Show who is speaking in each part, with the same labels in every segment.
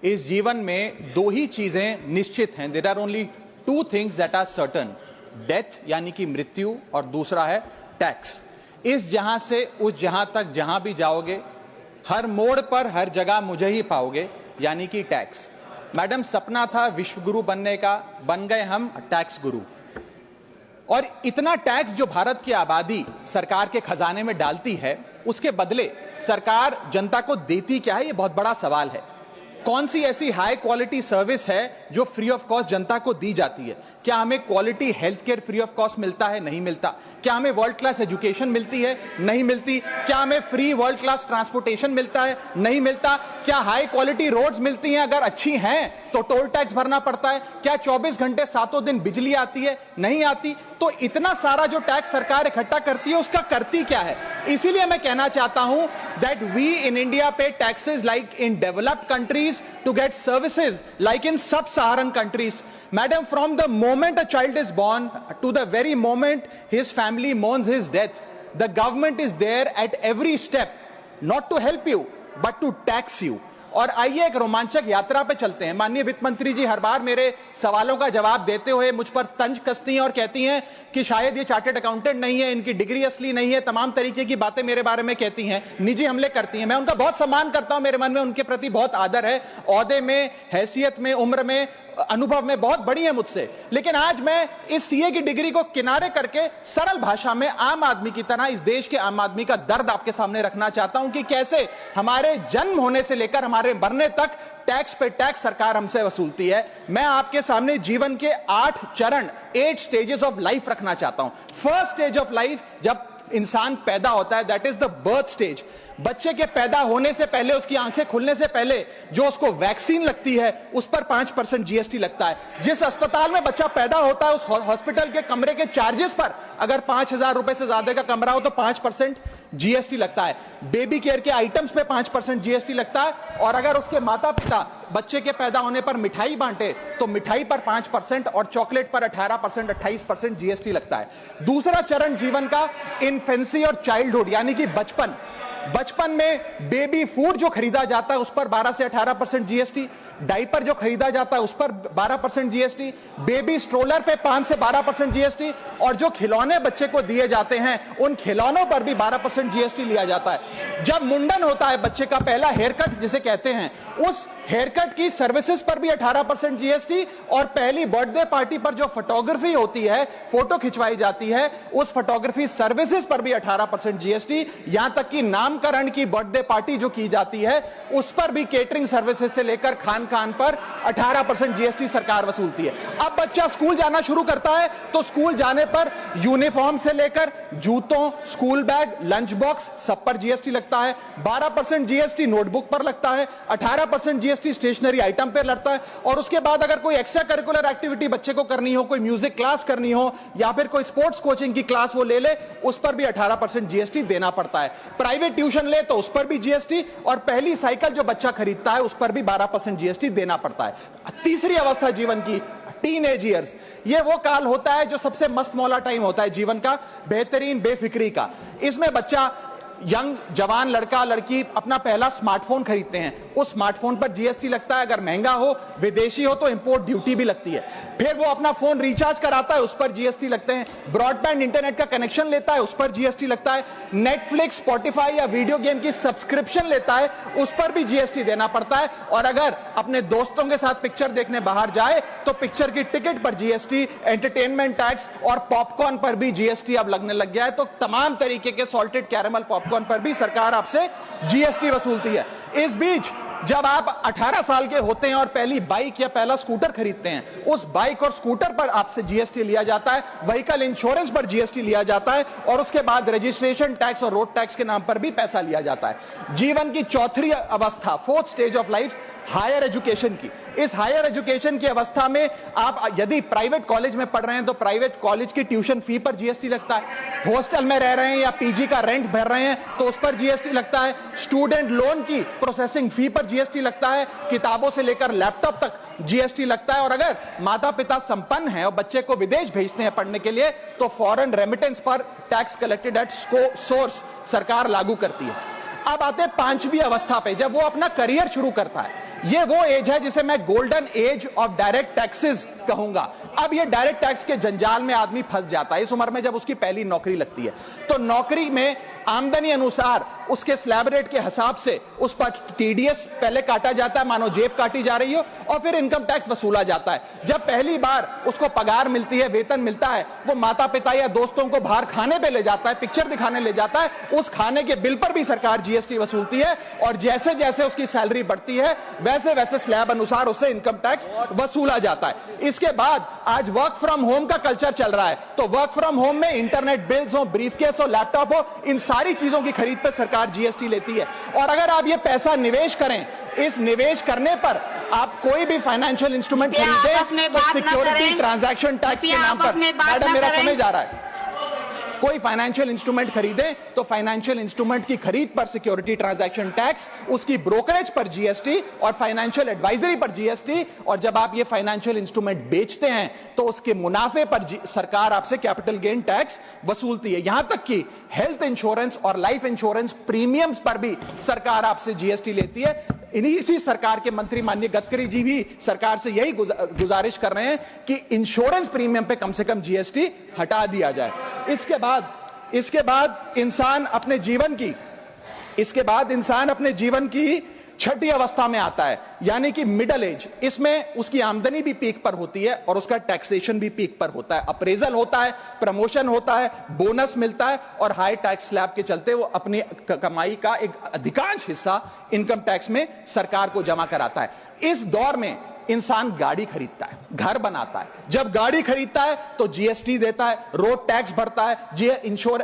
Speaker 1: इस जीवन में दो ही चीजें निश्चित हैं। There are only two things that are certain, death यानी कि मृत्यु, और दूसरा है टैक्स। इस जहां से उस जहां तक जहां भी जाओगे, हर मोड़ पर हर जगह मुझे ही पाओगे, यानी कि टैक्स। मैडम, सपना था विश्व गुरु बनने का, बन गए हम टैक्स गुरु। और इतना टैक्स जो भारत की आबादी सरकार के खजाने में डालती है, उसके बदले सरकार जनता को देती क्या है, यह बहुत बड़ा सवाल है। कौन सी ऐसी हाई क्वालिटी सर्विस है जो फ्री ऑफ कॉस्ट जनता को दी जाती है? क्या हमें quality health care free of cost मिलता है? नहीं मिलता। क्या हमें वर्ल्ड क्लास एजुकेशन मिलती है? नहीं मिलती। क्या हमें फ्री वर्ल्ड क्लास ट्रांसपोर्टेशन मिलता है? नहीं मिलता। क्या हाई क्वालिटी रोड्स मिलती हैं? अगर अच्छी हैं तो टोल टैक्स भरना पड़ता है। क्या 24 घंटे 7 दिन बिजली आती है? नहीं आती। तो इतना सारा जो टैक्स सरकार इकट्ठा करती है, उसका करती क्या है? इसीलिए मैं कहना चाहता हूं that we in India pay taxes like in developed countries to get services like in sub Saharan countries. Madam, from the moment a child is born to the very moment his family mourns his death, the government is there at every step not to help you but to tax you। और आइए एक रोमांचक यात्रा पे चलते हैं। माननीय वित्त मंत्री जी हर बार मेरे सवालों का जवाब देते हुए मुझ पर तंज कसती हैं और कहती हैं कि शायद ये चार्टर्ड अकाउंटेंट नहीं है, इनकी डिग्री असली नहीं है, तमाम तरीके की बातें मेरे बारे में कहती हैं, निजी हमले करती हैं। मैं उनका बहुत सम्मान करता हूं, मेरे मन में उनके प्रति बहुत आदर है, ओहदे में, हैसियत में, उम्र में, अनुभव में बहुत बड़ी है मुझसे। लेकिन आज मैं इस सीए की डिग्री को किनारे करके सरल भाषा में आम आदमी की तरह इस देश के आम आदमी का दर्द आपके सामने रखना चाहता हूं कि कैसे हमारे जन्म होने से लेकर हमारे मरने तक टैक्स पे टैक्स सरकार हमसे वसूलती है। मैं आपके सामने जीवन के 8 चरण, 8 स्टेजेस ऑफ लाइफ रखना चाहता हूं। फर्स्ट स्टेज ऑफ लाइफ, जब इंसान पैदा होता है, that is the birth stage. बच्चे के पैदा होने से पहले, उसकी आंखें खुलने से पहले जो उसको वैक्सीन लगती है, उस पर 5% जीएसटी लगता है। जिस अस्पताल में बच्चा पैदा होता है, उस हॉस्पिटल के कमरे के चार्जेस पर अगर 5,000 रुपए से ज्यादा का कमरा हो तो 5% जीएसटी लगता है। बेबी केयर के आइटम्स पे 5% जीएसटी लगता है। और अगर उसके माता पिता बच्चे के पैदा होने पर मिठाई बांटे तो मिठाई पर 5% और चॉकलेट पर 18%, 28% जीएसटी लगता है। दूसरा चरण जीवन का इन्फेंसी और चाइल्डहुड यानी कि बचपन। बचपन में बेबी फूड जो खरीदा जाता है उस पर 12 से 18% जीएसटी, डाइपर जो खरीदा जाता है उस पर 12% जीएसटी, बेबी स्ट्रोलर पे 5 से 12% जीएसटी, और जो खिलौने बच्चे को दिए जाते हैं उन खिलौनों पर भी 12% जीएसटी लिया जाता है। जब मुंडन होता है बच्चे का, पहला हेयर कट जिसे कहते हैं, उस हेयर कट की सर्विसेज पर भी 18% जीएसटी, और पहली बर्थडे पार्टी पर जो फोटोग्राफी होती है, फोटो खिंचवाई जाती है, उस फोटोग्राफी सर्विसेज पर भी 18% जीएसटी। यहां तक कि नामकरण की बर्थडे पार्टी जो की जाती है उस पर भी, केटरिंग सर्विसेज से लेकर खान पर 18% जीएसटी सरकार वसूलती है। अब बच्चा स्कूल जाना शुरू करता है तो स्कूल जाने पर यूनिफॉर्म से लेकर जूतों, स्कूल बैग, लंच बॉक्स, सब पर जीएसटी लगता है। 12% जीएसटी नोटबुक पर लगता है, 18% जीएसटी स्टेशनरी आइटम पर लगता है। और उसके बाद अगर कोई एक्स्ट्रा करिकुलर एक्टिविटी बच्चे को करनी हो, कोई म्यूजिक क्लास करनी हो या फिर कोई स्पोर्ट्स कोचिंग की क्लास वो ले ले, उस पर भी 18% जीएसटी देना पड़ता है। प्राइवेट ट्यूशन ले तो उस पर भी जीएसटी, और पहली साइकिल जो बच्चा खरीदता है उस पर भी 12% जीएसटी देना पड़ता है। तीसरी अवस्था जीवन की, टीनेज ईयर्स, ये वो काल होता है जो सबसे मस्त मौला टाइम होता है जीवन का, बेहतरीन बेफिक्री का। इसमें बच्चा, यंग जवान लड़का लड़की अपना पहला स्मार्टफोन खरीदते हैं, उस स्मार्टफोन पर जीएसटी लगता है। अगर महंगा हो, विदेशी हो तो इंपोर्ट ड्यूटी भी लगती है। फिर वो अपना फोन रिचार्ज कराता है, उस पर जीएसटी लगते हैं। ब्रॉडबैंड इंटरनेट का कनेक्शन लेता है, उस पर जीएसटी लगता है। नेटफ्लिक्स, स्पॉटिफाई या वीडियो गेम की सब्सक्रिप्शन लेता है, उस पर भी जीएसटी देना पड़ता है। और अगर अपने दोस्तों के साथ पिक्चर देखने बाहर जाए तो पिक्चर की टिकट पर जीएसटी, एंटरटेनमेंट टैक्स और पॉपकॉर्न पर भी जीएसटी अब लगने लग गया है। तो तमाम तरीके के सॉल्टेड कैरेमल पॉपकॉर्न पर भी सरकार आपसे जीएसटी वसूलती है। इस बीच जब आप 18 साल के होते हैं और पहली बाइक या पहला स्कूटर खरीदते हैं, उस बाइक और स्कूटर पर आपसे जीएसटी लिया जाता है, व्हीकल इंश्योरेंस पर जीएसटी लिया जाता है, और उसके बाद रजिस्ट्रेशन टैक्स और रोड टैक्स के नाम पर भी पैसा लिया जाता है। जीवन की चौथी अवस्था, fourth stage of life, higher education की। इस हायर एजुकेशन की अवस्था में आप यदि प्राइवेट कॉलेज में पढ़ रहे हैं तो प्राइवेट कॉलेज की ट्यूशन फी पर जीएसटी लगता है। हॉस्टल में रह रहे हैं या पीजी का रेंट भर रहे हैं तो उस पर जीएसटी लगता है। स्टूडेंट लोन की प्रोसेसिंग फी पर जीएसटी लगता है। किताबों से लेकर लैपटॉप तक जीएसटी लगता है। और अगर माता पिता संपन्न हैं और बच्चे को विदेश भेजते हैं पढ़ने के लिए तो फॉरेन रेमिटेंस पर टैक्स कलेक्टेड एट सोर्स सरकार लागू करती है। अब आते हैं पांचवी अवस्था पे, जब वो अपना करियर शुरू करता है। ये वो एज है जिसे मैं golden age of direct taxes कहूंगा। अब ये डायरेक्ट टैक्स के जंजाल में आदमी फंस जाता है इस उम्र में, जब उसकी पहली नौकरी लगती है। तो नौकरी में आमदनी अनुसार उसके स्लैब रेट के हिसाब से उस पर टीडीएस पहले काटा जाता है, मानो जेब काटी जा रही हो, और फिर इनकम टैक्स वसूला जाता है। जब पहली बार उसको पगार मिलती है, वेतन मिलता है, वो माता पिता या दोस्तों को बाहर खाने पे ले जाता है, पिक्चर दिखाने ले जाता है, उस खाने के बिल पर भी सरकार जीएसटी वसूलती है। और जैसे जैसे उसकी सैलरी बढ़ती है वैसे वैसे स्लैब अनुसार उससे इनकम टैक्स वसूला जाता है। इसके बाद आज वर्क फ्रॉम होम का कल्चर चल रहा है, तो वर्क फ्रॉम होम में इंटरनेट बिल्स हो, ब्रीफकेस हो, लैपटॉप हो, इन सारी चीजों की खरीद पर सरकार जीएसटी लेती है। और अगर आप ये पैसा निवेश करें, इस निवेश करने पर आप कोई भी फाइनेंशियल इंस्ट्रूमेंट खरीदें तो सिक्योरिटी ट्रांजैक्शन टैक्स के नाम पर, मैडम मेरा समय जा रहा है, कोई फाइनेंशियल इंस्ट्रूमेंट खरीदे तो फाइनेंशियल इंस्ट्रूमेंट की खरीद पर सिक्योरिटी ट्रांजैक्शन टैक्स, उसकी ब्रोकरेज पर जीएसटी और फाइनेंशियल एडवाइजरी पर जीएसटी, और जब आप ये फाइनेंशियल इंस्ट्रूमेंट बेचते हैं तो उसके मुनाफे पर सरकार आपसे कैपिटल गेन टैक्स वसूलती है। यहां तक कि हेल्थ इंश्योरेंस और लाइफ इंश्योरेंस प्रीमियम्स पर भी सरकार आपसे जीएसटी लेती है। इसी सरकार के मंत्री माननीय गडकरी जी भी सरकार से यही गुजारिश कर रहे हैं कि इंश्योरेंस प्रीमियम पे कम से कम जीएसटी हटा दिया जाए। इसके बाद इंसान अपने जीवन की छठी अवस्था में आता है, यानी कि मिडिल एज। इसमें उसकी आमदनी भी पीक पर होती है और उसका टैक्सेशन भी पीक पर होता है, अप्रेजल होता है, प्रमोशन होता है, बोनस मिलता है, और हाई टैक्स स्लैब के चलते वो अपनी कमाई का एक अधिकांश हिस्सा इनकम टैक्स में सरकार को जमा कराता है। इस दौर में इंसान गाड़ी खरीदता है, घर बनाता है। जब गाड़ी खरीदता है तो जीएसटी देता है, रोड टैक्स भरता है,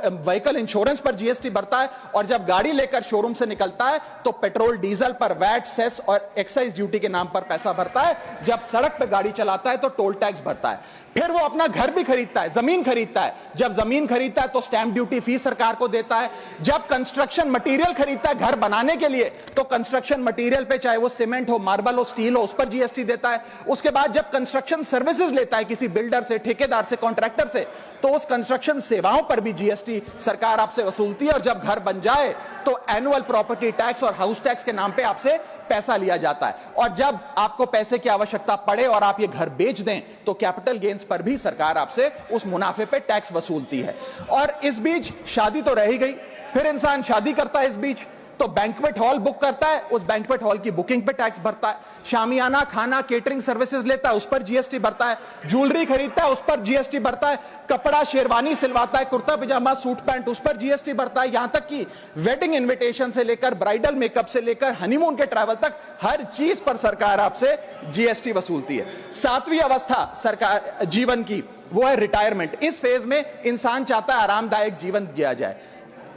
Speaker 1: व्हीकल इंश्योरेंस पर जीएसटी भरता है, और जब गाड़ी लेकर शोरूम से निकलता है तो पेट्रोल डीजल पर वैट, सेस और एक्साइज ड्यूटी के नाम पर पैसा भरता है। जब सड़क पर गाड़ी चलाता है तो टोल टैक्स भरता है। फिर वो अपना घर भी खरीदता है, जमीन खरीदता है। जब जमीन खरीदता है तो स्टैंप ड्यूटी फीस सरकार को देता है। जब कंस्ट्रक्शन मटेरियल खरीदता है घर बनाने के लिए तो कंस्ट्रक्शन मटेरियल पे, चाहे वो सीमेंट हो, मार्बल हो, स्टील हो, उस पर जीएसटी देता है। उसके बाद जब कंस्ट्रक्शन सर्विसेज लेता है किसी बिल्डर से, ठेकेदार से, कॉन्ट्रैक्टर से, तो उस कंस्ट्रक्शन सेवाओं पर भी जीएसटी सरकार आपसे वसूलती है। और जब घर बन जाए तो एनुअल प्रॉपर्टी टैक्स और हाउस टैक्स के नाम पे आपसे पैसा लिया जाता है। और जब आपको पैसे की आवश्यकता पड़े और आप ये घर बेच दें तो कैपिटल गेन्स पर भी सरकार आपसे उस मुनाफे पे टैक्स वसूलती है। और इस बीच शादी तो रह ही गई, फिर इंसान शादी करता है, इस बीच तो बैंक्वेट हॉल बुक करता है, उस बैंक्वेट हॉल की बुकिंग पे टैक्स भरता है। शामियाना, खाना, केटरिंग सर्विसेज लेता है, उस पर जीएसटी भरता है। ज्वेलरी खरीदता है, उस पर जीएसटी भरता है। कपड़ा, शेरवानी सिलवाता है, कुर्ता पजामा, सूट पैंट, उस पर जीएसटी भरता है। यहां तक कि वेडिंग इन्विटेशन से लेकर, ब्राइडल मेकअप से लेकर, हनीमून के ट्रैवल तक हर चीज पर सरकार आपसे जीएसटी वसूलती है। सातवीं अवस्था सरकार जीवन की वो है रिटायरमेंट। इस फेज में इंसान चाहता है आरामदायक जीवन जिया जाए,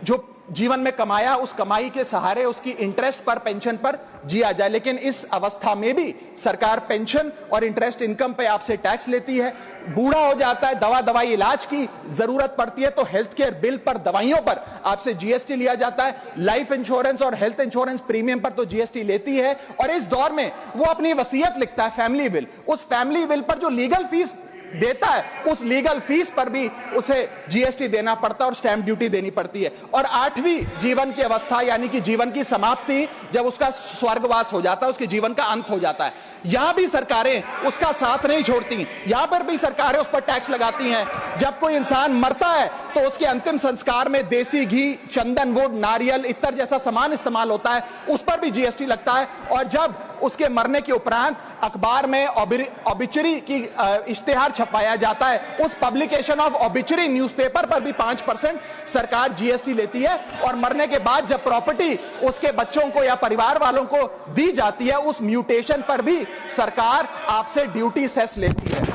Speaker 1: जो जीवन में कमाया उस कमाई के सहारे उसकी इंटरेस्ट पर, पेंशन पर जिया जाए। लेकिन इस अवस्था में भी सरकार पेंशन और इंटरेस्ट इनकम पे आपसे टैक्स लेती है। बूढ़ा हो जाता है, दवाई इलाज की जरूरत पड़ती है तो हेल्थ केयर बिल पर, दवाइयों पर आपसे जीएसटी लिया जाता है। लाइफ इंश्योरेंस और हेल्थ इंश्योरेंस प्रीमियम पर तो जीएसटी लेती है। और इस दौर में वो अपनी वसीयत लिखता है, फैमिली विल। उस फैमिली विल पर जो लीगल फीस देता है, उस लीगल फीस पर भी उसे जीएसटी देना पड़ता है और स्टैंप ड्यूटी देनी पड़ती है। और आठवीं जीवन की अवस्था, यानी कि जीवन की समाप्ति, जब उसका स्वर्गवास हो जाता है, उसके जीवन का अंत हो जाता है, यहां भी सरकारें उसका साथ नहीं छोड़ती। यहां पर भी सरकारें उस पर टैक्स लगाती हैं। जब कोई इंसान मरता है तो उसके अंतिम संस्कार में देसी घी, चंदन वुड, नारियल, इत्तर जैसा सामान इस्तेमाल होता है, उस पर भी जीएसटी लगता है। और जब उसके मरने के उपरांत अखबार में ऑबिचुरी की इश्तेहार छपाया जाता है, उस पब्लिकेशन ऑफ ऑबिचुरी न्यूज़पेपर पर भी 5% सरकार जीएसटी लेती है। और मरने के बाद जब प्रॉपर्टी उसके बच्चों को या परिवार वालों को दी जाती है, उस म्यूटेशन पर भी सरकार आपसे ड्यूटी सेस लेती है।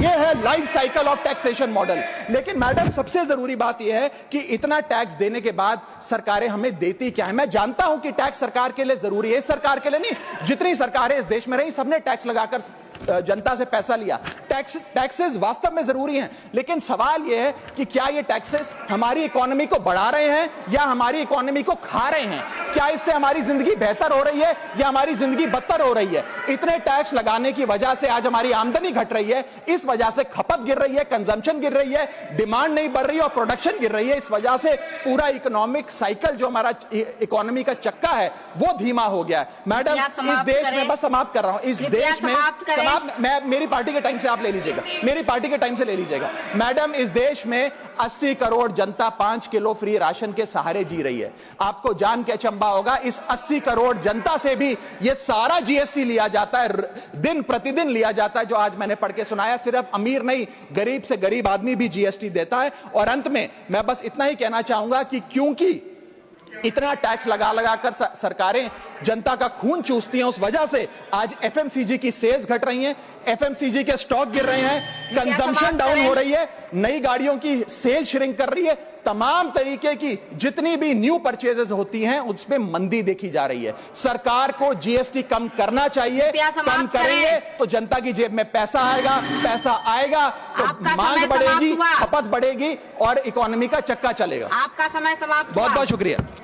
Speaker 1: यह है life cycle of taxation model. लेकिन मैडम, सबसे जरूरी बात यह है कि इतना टैक्स देने के बाद सरकारें हमें देती क्या है। मैं जानता हूं कि टैक्स सरकार के लिए जरूरी है, इस सरकार के लिए नहीं, जितनी सरकारें इस देश में रही सबने टैक्स लगाकर जनता से पैसा लिया। टैक्सेस वास्तव में जरूरी हैं, लेकिन सवाल यह है कि क्या ये टैक्सेस हमारी इकोनॉमी को बढ़ा रहे हैं या हमारी इकोनॉमी को खा रहे हैं? क्या इससे हमारी जिंदगी बेहतर हो रही है या हमारी जिंदगी बदतर हो रही है? इतने टैक्स लगाने की वजह से आज हमारी आमदनी घट रही है, इस वजह से खपत गिर रही है, कंजम्पशन गिर रही है, डिमांड नहीं बढ़ रही है और प्रोडक्शन गिर रही है। इस वजह से पूरा इकोनॉमिक साइकिल जो हमारा इकोनॉमी का चक्का है वो धीमा हो गया है। मैडम, इस देश में, बस समाप्त कर रहा हूं, इस देश में मैं मेरी पार्टी के टाइम से आप ले लीजिएगा, मेरी पार्टी के टाइम से ले लीजिएगा। मैडम, इस देश में 80 करोड़ जनता 5 किलो फ्री राशन के सहारे जी रही है। आपको जान के अचंभा होगा, इस 80 करोड़ जनता से भी ये सारा जीएसटी लिया जाता है, दिन प्रतिदिन लिया जाता है, जो आज मैंने पढ़ के सुनाया। सिर्फ अमीर नहीं, गरीब से गरीब आदमी भी जीएसटी देता है। और अंत में मैं बस इतना ही कहना चाहूंगा कि क्योंकि इतना टैक्स लगा लगाकर सरकारें जनता का खून चूसती हैं, उस वजह से आज एफएमसीजी की सेल्स घट रही हैं, एफएमसीजी के स्टॉक गिर रहे हैं, कंजम्पशन डाउन हो रही है, नई गाड़ियों की सेल श्रिंक कर रही है, तमाम तरीके की जितनी भी न्यू परचेजेस होती हैं उसमें मंदी देखी जा रही है। सरकार को जीएसटी कम करना चाहिए, कम करेंगे तो जनता की जेब में पैसा आएगा तो मांग बढ़ेगी, खपत बढ़ेगी और इकोनॉमी का चक्का चलेगा।
Speaker 2: आपका समय समाप्त।
Speaker 1: बहुत बहुत शुक्रिया।